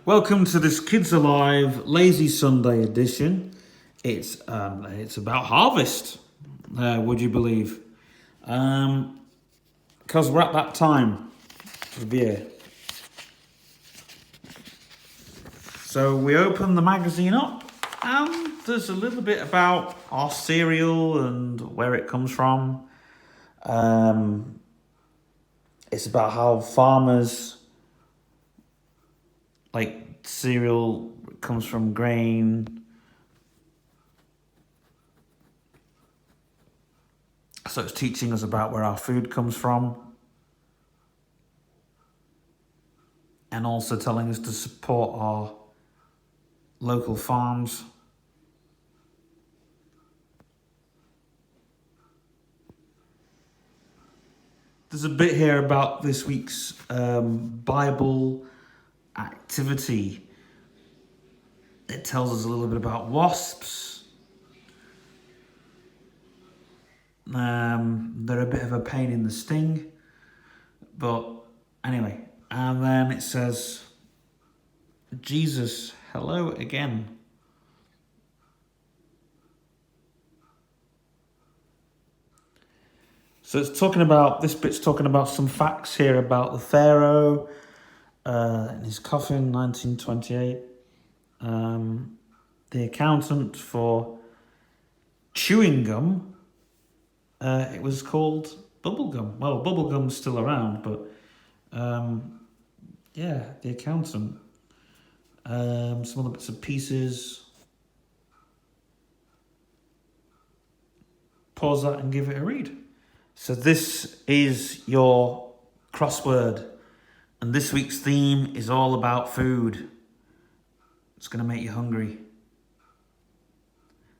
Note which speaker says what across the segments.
Speaker 1: Welcome to this Kids Alive Lazy Sunday edition. It's about harvest. Would you believe? Because we're at that time of year. So we open the magazine up, and there's a little bit about our cereal and where it comes from. It's about how farmers, like cereal comes from grain. So it's teaching us about where our food comes from. And also telling us to support our local farms. There's a bit here about this week's Bible activity. It tells us a little bit about wasps. They're a bit of a pain in the sting, but anyway. And then it says, Jesus, hello again. So it's talking about, this bit's talking about some facts here about the Pharaoh in his coffin, 1928. The accountant for chewing gum, it was called bubblegum. Well, bubblegum's still around, but yeah, the accountant. Some other bits and pieces. Pause that and give it a read. So this is your crossword, and this week's theme is all about food. It's going to make you hungry,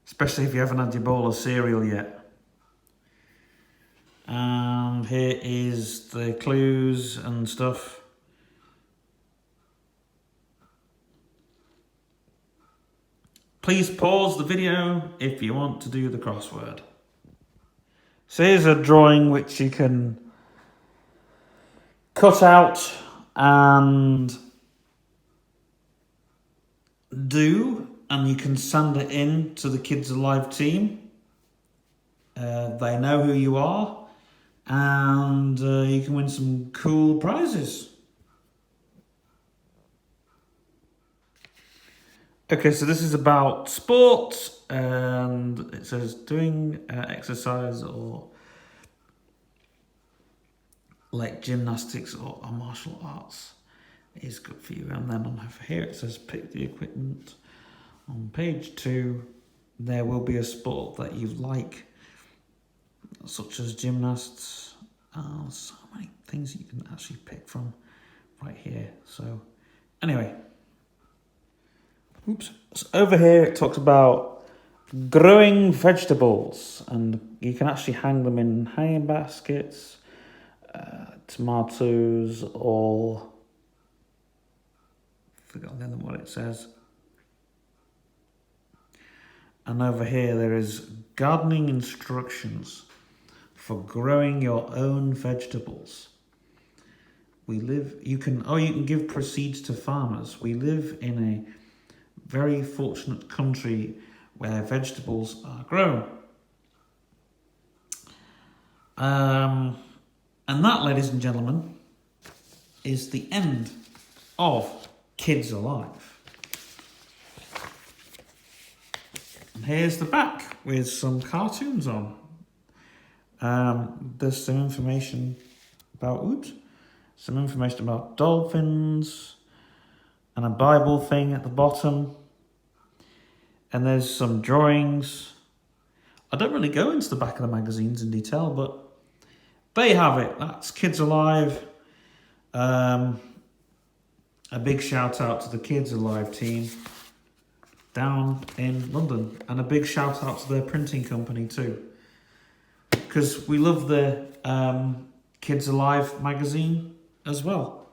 Speaker 1: especially if you haven't had your bowl of cereal yet. And here is the clues and stuff. Please pause the video if you want to do the crossword. So here's a drawing which you can cut out and do, and you can send it in to the Kids Alive team. They know who you are, and you can win some cool prizes. Okay, so this is about sports, and it says doing exercise or like gymnastics or martial arts is good for you. And then on over here it says pick the equipment. On page 2, there will be a sport that you like, such as gymnasts. So many things you can actually pick from right here. So anyway. Oops. So over here it talks about growing vegetables, and you can actually hang them in hanging baskets, tomatoes, or forgotten what it says. And over here there is gardening instructions for growing your own vegetables. You can give proceeds to farmers. We live in a very fortunate country where vegetables are grown. And that, ladies and gentlemen, is the end of Kids Alive. And here's the back with some cartoons on. There's some information about dolphins, and a Bible thing at the bottom. And there's some drawings. I don't really go into the back of the magazines in detail, but there you have it. That's Kids Alive. A big shout out to the Kids Alive team down in London. And a big shout out to their printing company too. Because we love the Kids Alive magazine as well.